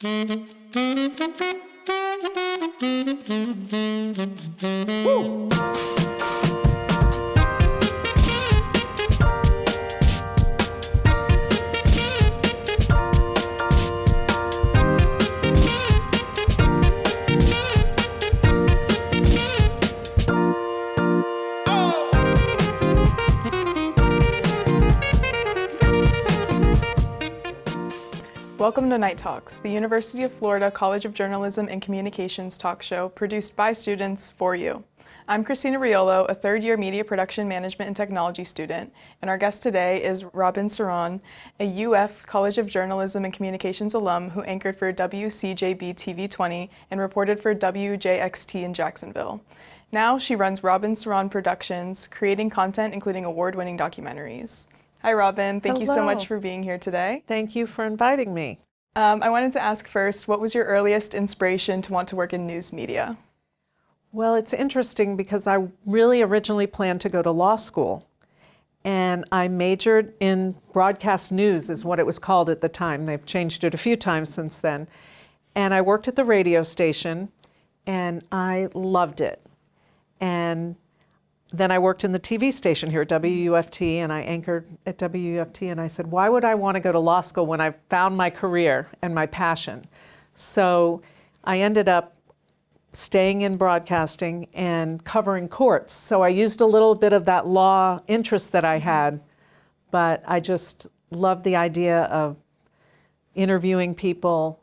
Woo! Welcome to Night Talks, the University of Florida College of Journalism and Communications talk show produced by students for you. I'm Christina Riolo, a third-year media production management and technology student, and our guest today is Robyn Sieron, a UF College of Journalism and Communications alum who anchored for WCJB TV 20 and reported for WJXT in Jacksonville. Now she runs Robyn Sieron Productions, creating content including award-winning documentaries. Hi, Robyn. Thank you so much for being here today. Thank you for inviting me. I wanted to ask first, what was your earliest inspiration to want to work in news media? Well, it's interesting because I really originally planned to go to law school, and I majored in broadcast news, is what it was called at the time. They've changed it a few times since then. And I worked at the radio station, and I loved it. And then I worked in the TV station here at WUFT, and I anchored at WUFT, and I said, why would I want to go to law school when I found my career and my passion? So I ended up staying in broadcasting and covering courts. So I used a little bit of that law interest that I had, but I just loved the idea of interviewing people,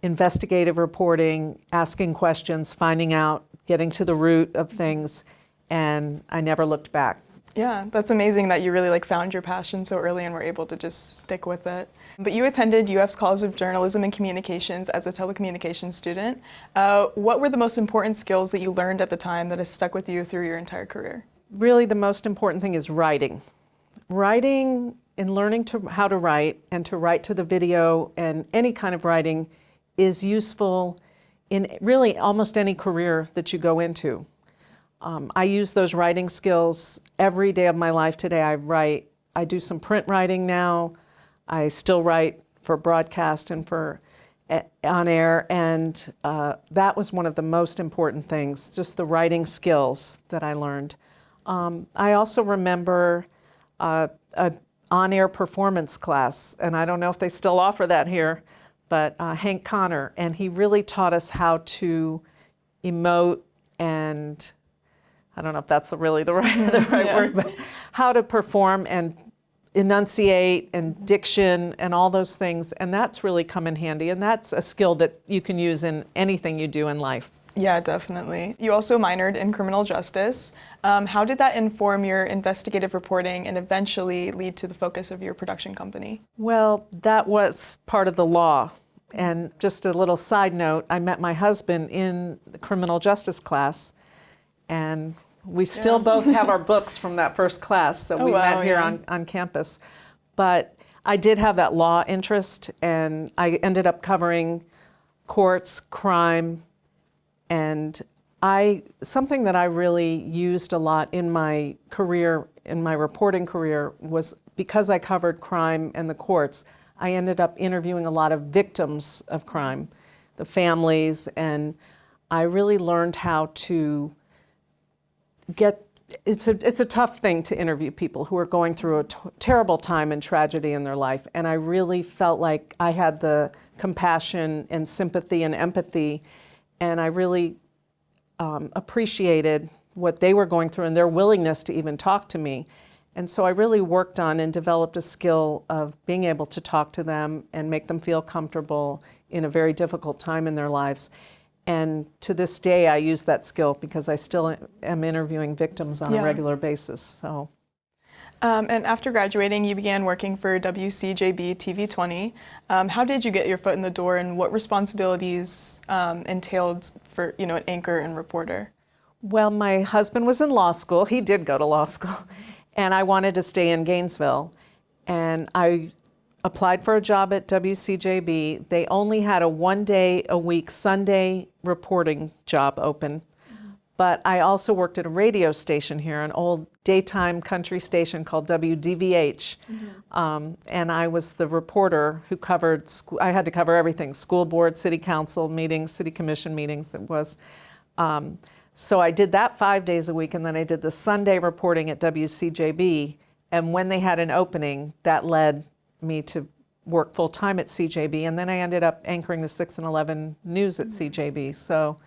investigative reporting, asking questions, finding out, getting to the root of things. And I never looked back. Yeah, that's amazing that you really found your passion so early and were able to just stick with it. But you attended UF's College of Journalism and Communications as a telecommunications student. What were the most important skills that you learned at the time that has stuck with you through your entire career? Really, the most important thing is writing. Writing and learning how to write and to write to the video and any kind of writing is useful in really almost any career that you go into. I use those writing skills every day of my life today. I do some print writing now. I still write for broadcast and for on air, and that was one of the most important things, just the writing skills that I learned. I also remember an on-air performance class, and I don't know if they still offer that here, but Hank Connor, and he really taught us how to emote and I don't know if that's really the right word, but how to perform and enunciate and diction and all those things. And that's really come in handy. And that's a skill that you can use in anything you do in life. Yeah, definitely. You also minored in criminal justice. How did that inform your investigative reporting and eventually lead to the focus of your production company? Well, that was part of the law. And just a little side note, I met my husband in the criminal justice class, and we still both have our books from that first class, so we met here on campus. But I did have that law interest, and I ended up covering courts, crime, and something that I really used a lot in my career, in my reporting career, was because I covered crime and the courts, I ended up interviewing a lot of victims of crime, the families, and I really learned how to it's a tough thing to interview people who are going through a terrible time and tragedy in their life. And I really felt like I had the compassion and sympathy and empathy, and I really appreciated what they were going through and their willingness to even talk to me. And so I really worked on and developed a skill of being able to talk to them and make them feel comfortable in a very difficult time in their lives. And to this day, I use that skill because I still am interviewing victims on a regular basis. So, and after graduating, you began working for WCJB TV 20. How did you get your foot in the door, and what responsibilities entailed for an anchor and reporter? Well, my husband was in law school. He did go to law school, and I wanted to stay in Gainesville, and I applied for a job at WCJB. They only had a one-day-a-week Sunday reporting job open, But I also worked at a radio station here, an old daytime country station called WDVH. And I was the reporter who covered, I had to cover everything, school board, city council meetings, city commission meetings. It was, so I did that 5 days a week, and then I did the Sunday reporting at WCJB. And when they had an opening, that led me to work full time at CJB. And then I ended up anchoring the 6 and 11 news at CJB. So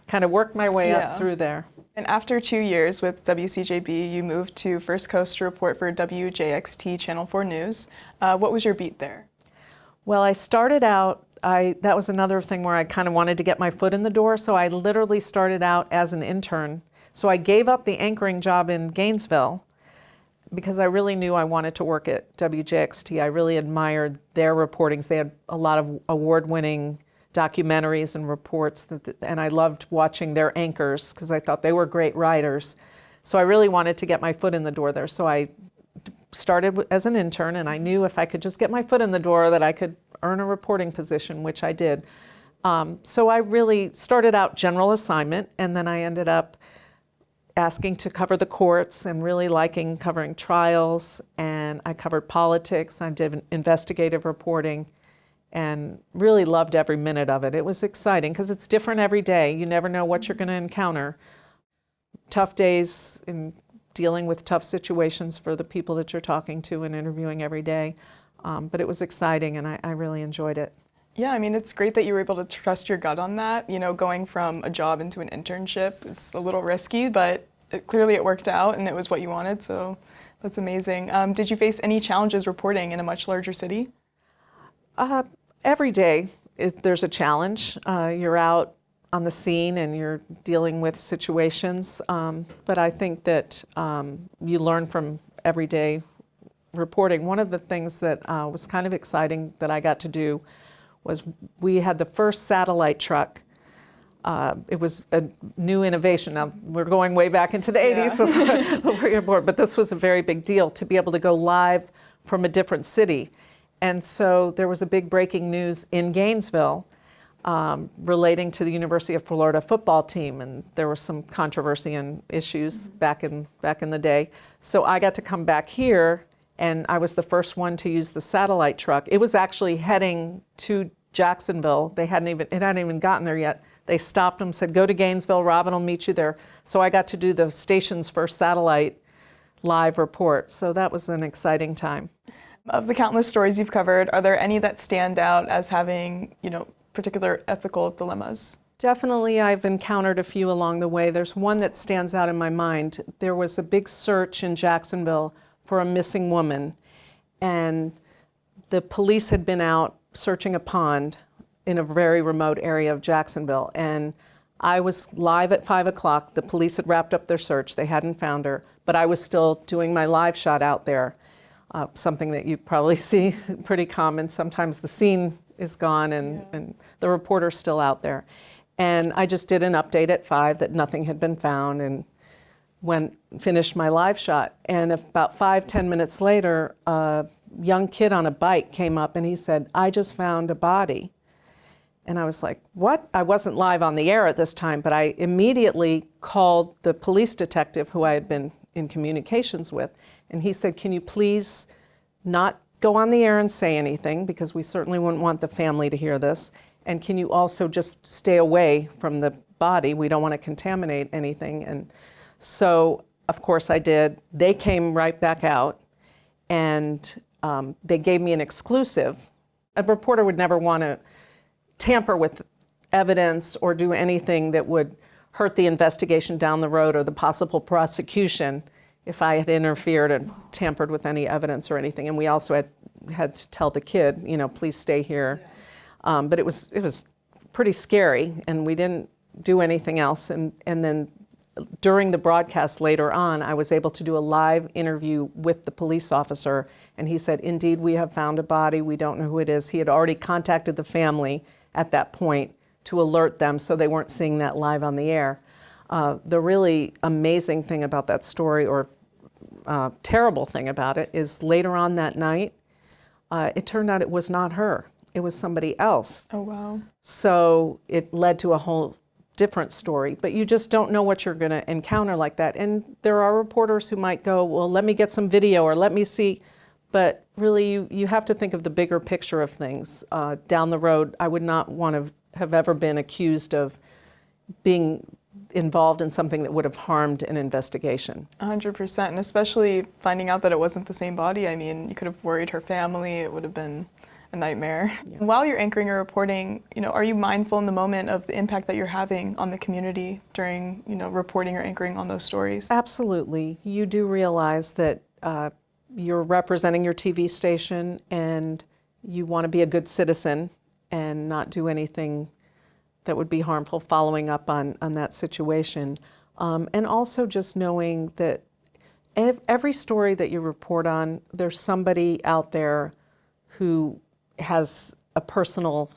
kind of worked my way up through there. And after 2 years with WCJB, you moved to First Coast to report for WJXT Channel 4 News. What was your beat there? Well, I started out, that was another thing where I kind of wanted to get my foot in the door, so I literally started out as an intern. So I gave up the anchoring job in Gainesville because I really knew I wanted to work at WJXT. I really admired their reportings. They had a lot of award-winning documentaries and reports, and I loved watching their anchors because I thought they were great writers. So I really wanted to get my foot in the door there. So I started as an intern, and I knew if I could just get my foot in the door that I could earn a reporting position, which I did. So I really started out general assignment, and then I ended up asking to cover the courts and really liking covering trials, and I covered politics. I did investigative reporting, and really loved every minute of it. It was exciting because it's different every day. You never know what you're going to encounter. Tough days in dealing with tough situations for the people that you're talking to and interviewing every day. But it was exciting, and I really enjoyed it. Yeah, I mean, it's great that you were able to trust your gut on that. You know, going from a job into an internship is a little risky, but clearly it worked out and it was what you wanted, so that's amazing. Did you face any challenges reporting in a much larger city? Every day there's a challenge. You're out on the scene and you're dealing with situations, but I think that you learn from everyday reporting. One of the things that was kind of exciting that I got to do was we had the first satellite truck. It was a new innovation. Now, we're going way back into the 80s before you're born, but this was a very big deal to be able to go live from a different city. And so there was a big breaking news in Gainesville relating to the University of Florida football team, and there was some controversy and issues back in the day. So I got to come back here, and I was the first one to use the satellite truck. It was actually heading to Jacksonville. It hadn't even gotten there yet. They stopped them, said, "Go to Gainesville. Robyn will meet you there." So I got to do the station's first satellite live report. So that was an exciting time. Of the countless stories you've covered, are there any that stand out as having, particular ethical dilemmas? Definitely, I've encountered a few along the way. There's one that stands out in my mind. There was a big search in Jacksonville for a missing woman, and the police had been out searching a pond in a very remote area of Jacksonville, and I was live at 5 o'clock. The police had wrapped up their search. They hadn't found her, but I was still doing my live shot out there. Something that you probably see pretty common. Sometimes the scene is gone and the reporter's still out there. And I just did an update at 5 that nothing had been found, and finished my live shot. And about 5-10 minutes later, a young kid on a bike came up and he said, "I just found a body." And I was like, "What?" I wasn't live on the air at this time, but I immediately called the police detective who I had been in communications with. And he said, "Can you please not go on the air and say anything, because we certainly wouldn't want the family to hear this. And can you also just stay away from the body? We don't want to contaminate anything." And so, of course, I did. They came right back out, and they gave me an exclusive. A reporter would never want to tamper with evidence or do anything that would hurt the investigation down the road or the possible prosecution if I had interfered and tampered with any evidence or anything. And we also had to tell the kid, "Please stay here." But it was pretty scary, and we didn't do anything else. And then during the broadcast later on, I was able to do a live interview with the police officer, and he said, "Indeed, we have found a body. We don't know who it is." He had already contacted the family at that point to alert them, so they weren't seeing that live on the air. The really amazing thing about that story, or terrible thing about it, is later on that night, it turned out it was not her. It was somebody else. Oh, wow. So it led to a whole different story, but you just don't know what you're going to encounter like that. And there are reporters who might go, well, let me get some video or let me see. But really, you have to think of the bigger picture of things. Down the road, I would not want to have ever been accused of being involved in something that would have harmed an investigation. 100%, and especially finding out that it wasn't the same body. I mean, you could have worried her family. It would have been a nightmare. Yeah. While you're anchoring or reporting, are you mindful in the moment of the impact that you're having on the community during, reporting or anchoring on those stories? Absolutely. You do realize that you're representing your TV station and you want to be a good citizen and not do anything that would be harmful following up on that situation. And also just knowing that every story that you report on, there's somebody out there who has a personal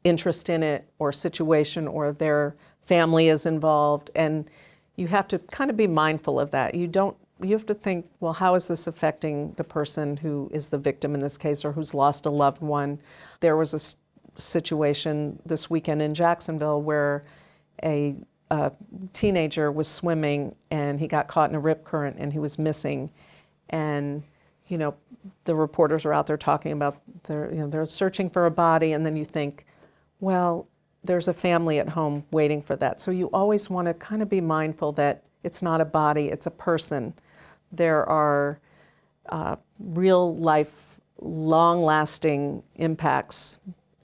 interest in it or situation, or their family is involved, and you have to kind of be mindful of that. You have to think, well, how is this affecting the person who is the victim in this case or who's lost a loved one? There was a situation this weekend in Jacksonville where a teenager was swimming and he got caught in a rip current and he was missing. And the reporters are out there talking about they're searching for a body, and then you think, well, there's a family at home waiting for that. So you always want to kind of be mindful that it's not a body, it's a person. There are real life, long-lasting impacts,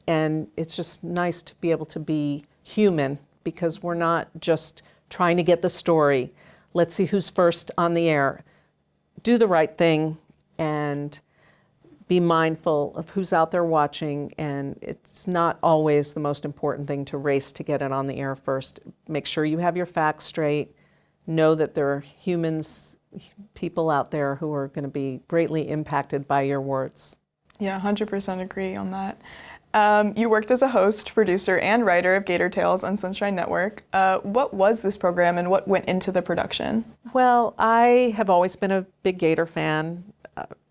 and it's just nice to be able to be human, because we're not just trying to get the story. Let's see who's first on the air. Do the right thing and be mindful of who's out there watching, and it's not always the most important thing to race to get it on the air first. Make sure you have your facts straight. Know that there are humans, people out there who are going to be greatly impacted by your words. Yeah, 100% agree on that. You worked as a host, producer, and writer of Gator Tales on Sunshine Network. What was this program and what went into the production? Well, I have always been a big Gator fan.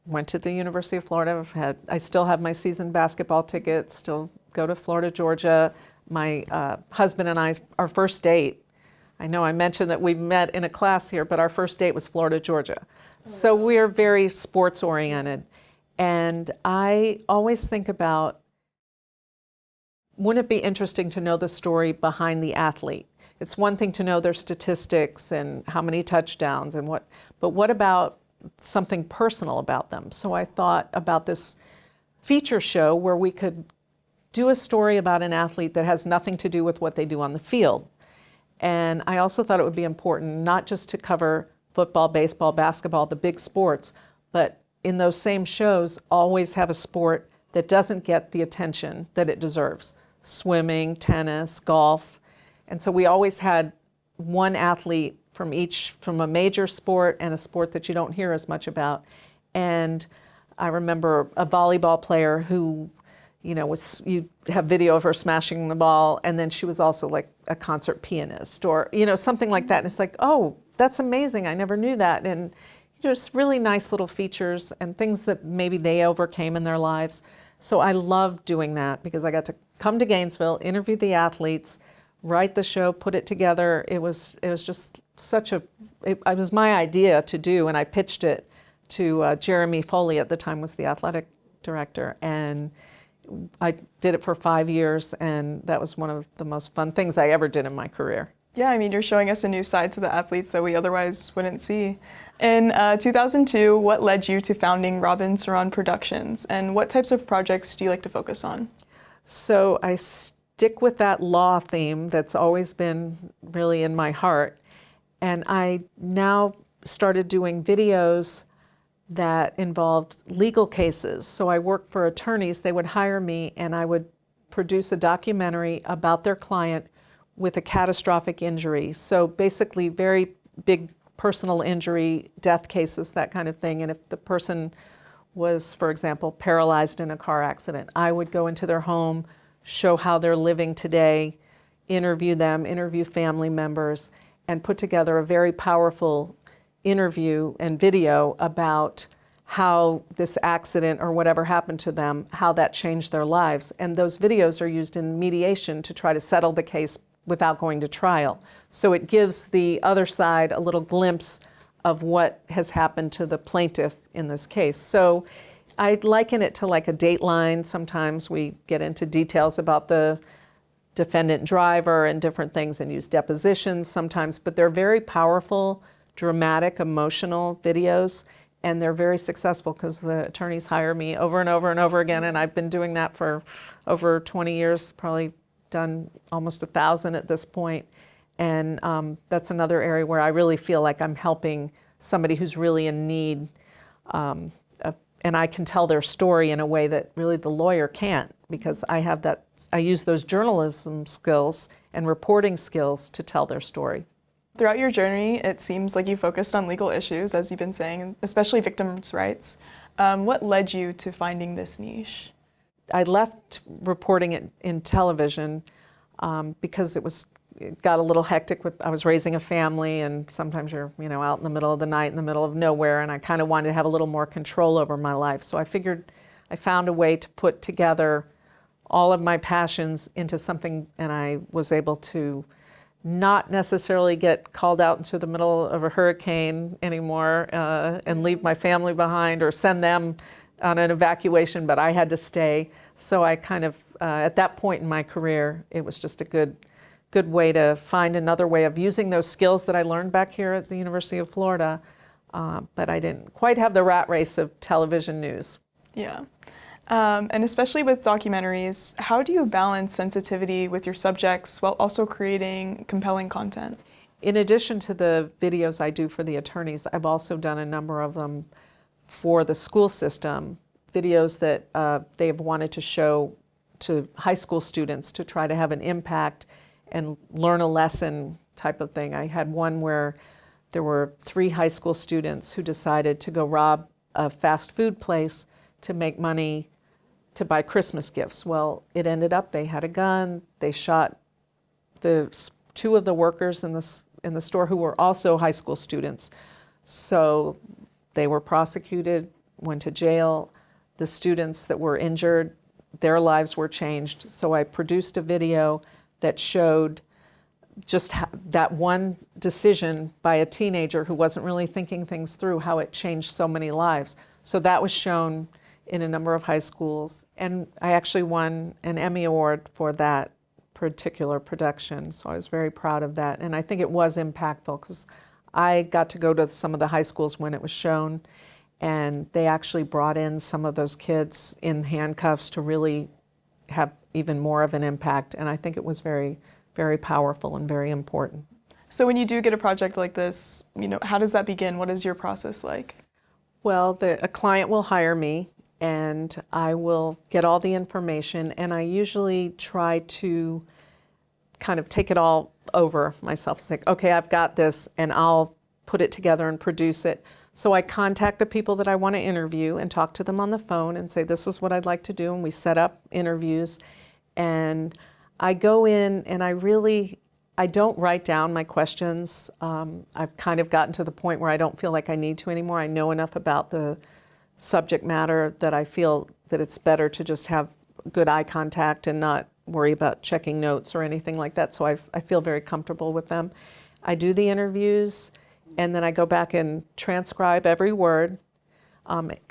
Went to the University of Florida. I still have my season basketball tickets, still go to Florida, Georgia. My husband and I, our first date, I know I mentioned that we met in a class here, but our first date was Florida, Georgia. So we're very sports oriented. And I always think about, wouldn't it be interesting to know the story behind the athlete? It's one thing to know their statistics and how many touchdowns and but what about something personal about them? So I thought about this feature show where we could do a story about an athlete that has nothing to do with what they do on the field. And I also thought it would be important not just to cover football, baseball, basketball, the big sports, but in those same shows, always have a sport that doesn't get the attention that it deserves. Swimming, tennis, golf. And so we always had one athlete from a major sport and a sport that you don't hear as much about. And I remember a volleyball player who, you have video of her smashing the ball, and then she was also like a concert pianist or, something like that. And it's like, oh, that's amazing. I never knew that. And just really nice little features and things that maybe they overcame in their lives. So I loved doing that because I got to come to Gainesville, interview the athletes, write the show, put it together. It was just it was my idea to do, and I pitched it to Jeremy Foley, at the time was the athletic director, and I did it for 5 years, and that was one of the most fun things I ever did in my career. Yeah, I mean, you're showing us a new side to the athletes that we otherwise wouldn't see. In 2002, what led you to founding Robyn Sieron Productions, and what types of projects do you like to focus on? So I stick with that law theme that's always been really in my heart, and I now started doing videos that involved legal cases. So I worked for attorneys. They would hire me, and I would produce a documentary about their client with a catastrophic injury. So basically very big personal injury, death cases, that kind of thing. And if the person was, for example, paralyzed in a car accident, I would go into their home, show how they're living today, interview them, interview family members, and put together a very powerful interview and video about how this accident or whatever happened to them, how that changed their lives. And those videos are used in mediation to try to settle the case without going to trial. So it gives the other side a little glimpse of what has happened to the plaintiff in this case. So I'd liken it to like a Dateline. Sometimes we get into details about the defendant driver and different things and use depositions sometimes, but they're very powerful, dramatic, emotional videos, and they're very successful because the attorneys hire me over and over and over again, and I've been doing that for over 20 years, probably done almost 1,000 at this point. And that's another area where I really feel like I'm helping somebody who's really in need, and I can tell their story in a way that really the lawyer can't, because I use those journalism skills and reporting skills to tell their story. Throughout your journey, it seems like you focused on legal issues, as you've been saying, especially victims' rights. What led you to finding this niche? I left reporting it in television because it got a little hectic I was raising a family, and sometimes you're out in the middle of the night in the middle of nowhere, and I kind of wanted to have a little more control over my life. So I found a way to put together all of my passions into something, and I was able to not necessarily get called out into the middle of a hurricane anymore and leave my family behind or send them on an evacuation, but I had to stay. So I kind of, at that point in my career, it was just a good way to find another way of using those skills that I learned back here at the University of Florida, but I didn't quite have the rat race of television news. Yeah. And especially with documentaries, how do you balance sensitivity with your subjects while also creating compelling content? In addition to the videos I do for the attorneys, I've also done a number of them for the school system, videos that they've wanted to show to high school students to try to have an impact and learn a lesson type of thing. I had one where there were 3 high school students who decided to go rob a fast food place to make money to buy Christmas gifts. Well, it ended up they had a gun, they shot the 2 of the workers in the store who were also high school students. So they were prosecuted, went to jail. The students that were injured, their lives were changed. So I produced a video that showed just that one decision by a teenager who wasn't really thinking things through, how it changed so many lives. So that was shown in a number of high schools, and I actually won an Emmy Award for that particular production, so I was very proud of that. And I think it was impactful because I got to go to some of the high schools when it was shown, and they actually brought in some of those kids in handcuffs to really have even more of an impact, and I think it was very, very powerful and very important. So when you do get a project like this, how does that begin? What is your process like? Well, a client will hire me, and I will get all the information, and I usually try to kind of take it all over myself. It's like, okay, I've got this, and I'll put it together and produce it. So I contact the people that I want to interview and talk to them on the phone and say, this is what I'd like to do, and we set up interviews. And I go in, and I don't write down my questions. I've kind of gotten to the point where I don't feel like I need to anymore. I know enough about the subject matter that I feel that it's better to just have good eye contact and not worry about checking notes or anything like that. So I feel very comfortable with them. I do the interviews, and then I go back and transcribe every word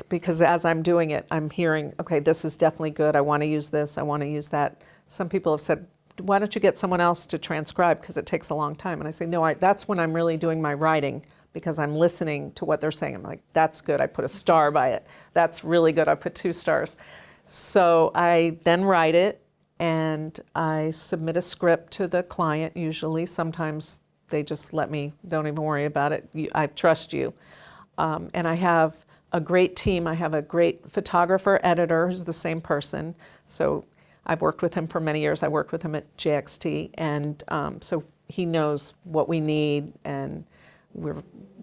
because as I'm doing it, I'm hearing, okay, this is definitely good. I want to use this. I want to use that. Some people have said, why don't you get someone else to transcribe because it takes a long time? And I say, no, that's when I'm really doing my writing because I'm listening to what they're saying. I'm like, that's good. I put a star by it. That's really good. I put 2 stars. So I then write it, and I submit a script to the client usually. Sometimes they just let me, don't even worry about it. I trust you. And I have a great team. I have a great photographer, editor, who's the same person. So I've worked with him for many years. I worked with him at JXT, and so he knows what we need, and we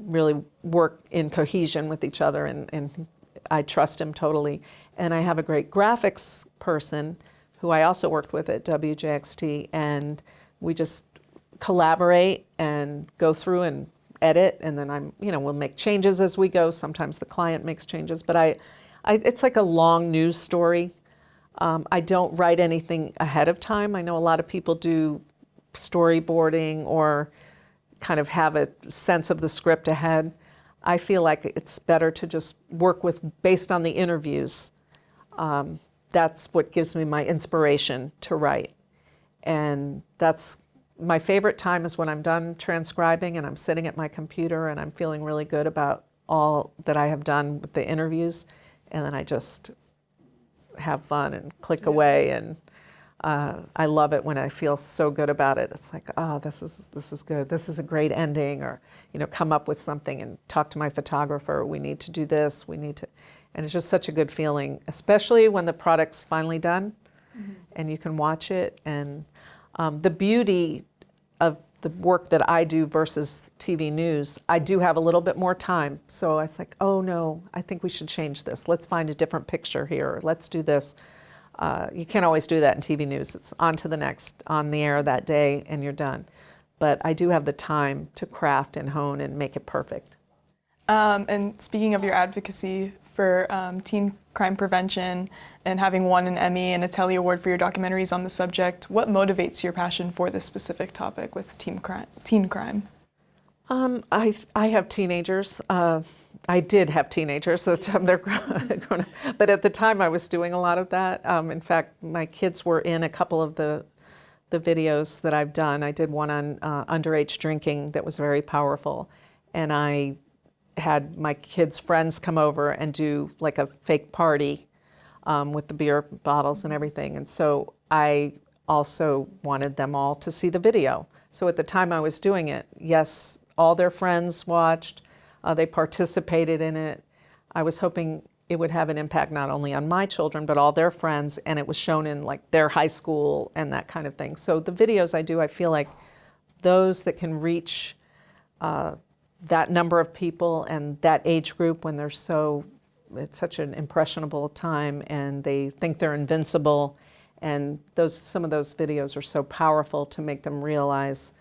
really work in cohesion with each other, and I trust him totally. And I have a great graphics person who I also worked with at WJXT, and we just collaborate and go through and edit, and then we'll make changes as we go. Sometimes the client makes changes, but it's like a long news story. I don't write anything ahead of time. I know a lot of people do storyboarding or kind of have a sense of the script ahead. I feel like it's better to just work with based on the interviews. That's what gives me my inspiration to write. And that's my favorite time is when I'm done transcribing and I'm sitting at my computer and I'm feeling really good about all that I have done with the interviews. And then I just have fun and click away. And I love it when I feel so good about it. It's like, oh, this is good. This is a great ending. Or, come up with something and talk to my photographer. We need to do this. We need to. And it's just such a good feeling, especially when the product's finally done and you can watch it. And the beauty of the work that I do versus TV news, I do have a little bit more time. So it's like, oh no, I think we should change this. Let's find a different picture here. Let's do this. You can't always do that in TV news. It's on to the next, on the air that day, and you're done. But I do have the time to craft and hone and make it perfect. And speaking of your advocacy for teen crime prevention and having won an Emmy and a Telly Award for your documentaries on the subject, what motivates your passion for this specific topic with teen crime? I have teenagers. I did have teenagers at the time they're grown up. But at the time I was doing a lot of that. In fact, my kids were in a couple of the videos that I've done. I did one on underage drinking that was very powerful. And I had my kids' friends come over and do like a fake party with the beer bottles and everything. And so I also wanted them all to see the video. So at the time I was doing it, yes, all their friends watched. They participated in it. I was hoping it would have an impact not only on my children, but all their friends, and it was shown in like their high school and that kind of thing. So the videos I do, I feel like those that can reach that number of people and that age group when it's such an impressionable time and they think they're invincible. And some of those videos are so powerful to make them realize,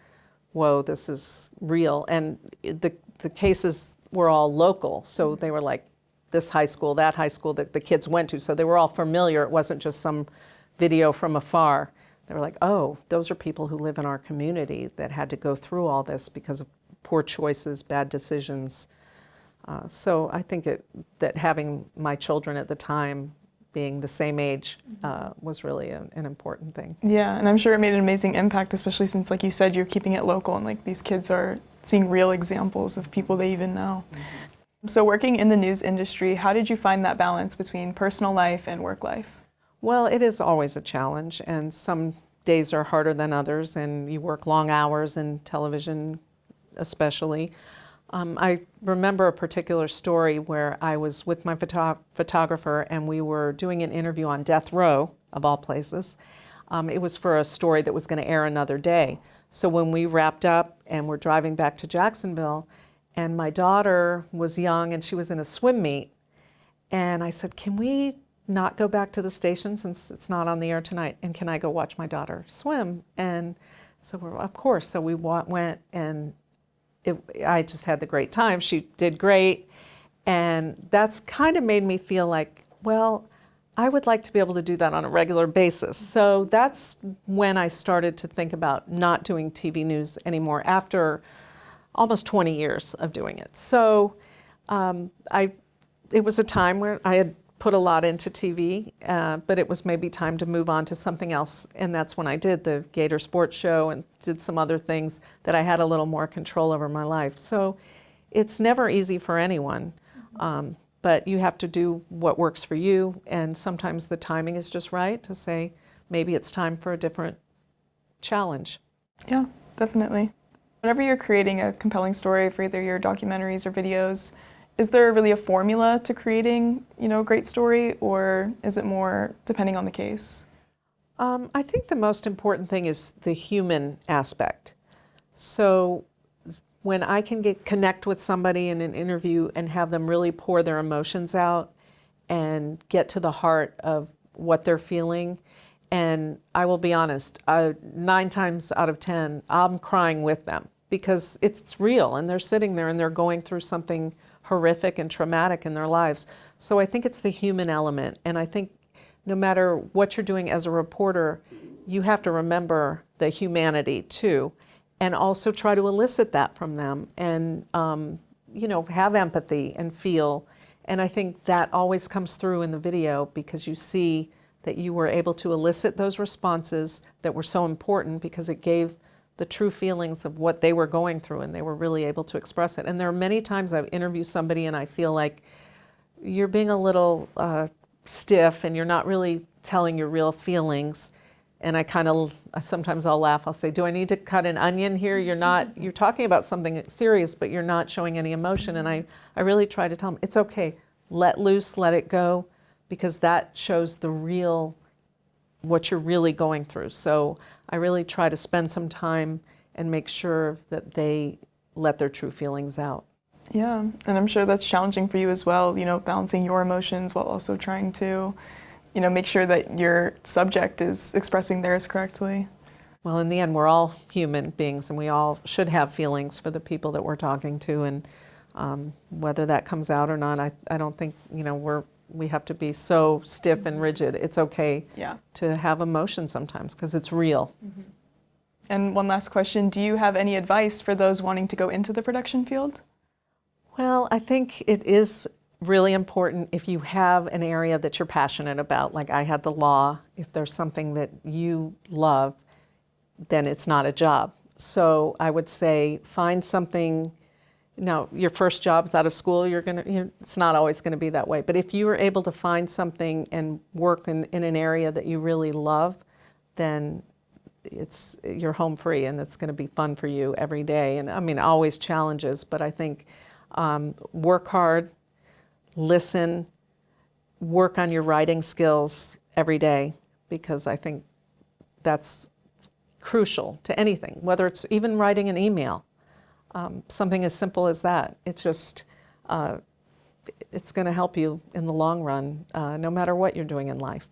whoa, this is real. And the cases were all local. So they were like this high school, that high school that the kids went to. So they were all familiar. It wasn't just some video from afar. They were like, oh, those are people who live in our community that had to go through all this because of poor choices, bad decisions. So I think that having my children at the time being the same age was really an important thing. Yeah, and I'm sure it made an amazing impact, especially since, like you said, you're keeping it local and like these kids are seeing real examples of people they even know. So working in the news industry, how did you find that balance between personal life and work life? Well, it is always a challenge, and some days are harder than others, and you work long hours in television especially. I remember a particular story where I was with my photographer and we were doing an interview on death row, of all places. It was for a story that was going to air another day. So when we wrapped up and we're driving back to Jacksonville, and my daughter was young and she was in a swim meet, and I said, can we not go back to the station since it's not on the air tonight, and can I go watch my daughter swim? And so of course, so we went, and I just had the great time. She did great. And that's kind of made me feel like, well, I would like to be able to do that on a regular basis. So that's when I started to think about not doing TV news anymore after almost 20 years of doing it. So it was a time where I had put a lot into TV, but it was maybe time to move on to something else. And that's when I did the Gator Sports Show and did some other things that I had a little more control over my life. So it's never easy for anyone, but you have to do what works for you. And sometimes the timing is just right to say, maybe it's time for a different challenge. Yeah, definitely. Whenever you're creating a compelling story for either your documentaries or videos, is there really a formula to creating, a great story, or is it more depending on the case? I think the most important thing is the human aspect. So when I can connect with somebody in an interview and have them really pour their emotions out and get to the heart of what they're feeling, and I will be honest, 9 times out of 10, I'm crying with them because it's real and they're sitting there and they're going through something horrific and traumatic in their lives. So I think it's the human element. And I think no matter what you're doing as a reporter, you have to remember the humanity too, and also try to elicit that from them and, have empathy and feel. And I think that always comes through in the video because you see that you were able to elicit those responses that were so important because it gave the true feelings of what they were going through, and they were really able to express it. And there are many times I've interviewed somebody and I feel like you're being a little stiff and you're not really telling your real feelings. And sometimes I'll laugh, I'll say, do I need to cut an onion here? You're talking about something serious, but you're not showing any emotion. And I really try to tell them, it's okay, let loose, let it go, because that shows what you're really going through. So I really try to spend some time and make sure that they let their true feelings out. Yeah, and I'm sure that's challenging for you as well, balancing your emotions while also trying to, make sure that your subject is expressing theirs correctly. Well, in the end, we're all human beings, and we all should have feelings for the people that we're talking to, and whether that comes out or not, I don't think, we have to be so stiff and rigid. It's okay to have emotion sometimes because it's real. Mm-hmm. And one last question, do you have any advice for those wanting to go into the production field? Well, I think it is really important if you have an area that you're passionate about, like I had the law. If there's something that you love, then it's not a job. So I would say find something. Now, your first job's out of school, it's not always going to be that way. But if you are able to find something and work in an area that you really love, then you're home free and it's going to be fun for you every day. And I mean, always challenges, but I think work hard, listen, work on your writing skills every day, because I think that's crucial to anything, whether it's even writing an email. Something as simple as that. It's just, it's going to help you in the long run, no matter what you're doing in life.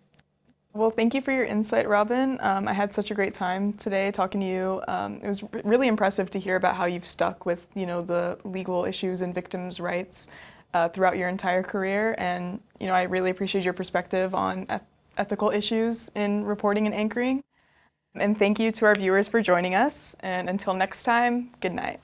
Well, thank you for your insight, Robyn. I had such a great time today talking to you. It was really impressive to hear about how you've stuck with, the legal issues and victims' rights throughout your entire career. And, I really appreciate your perspective on ethical issues in reporting and anchoring. And thank you to our viewers for joining us. And until next time, good night.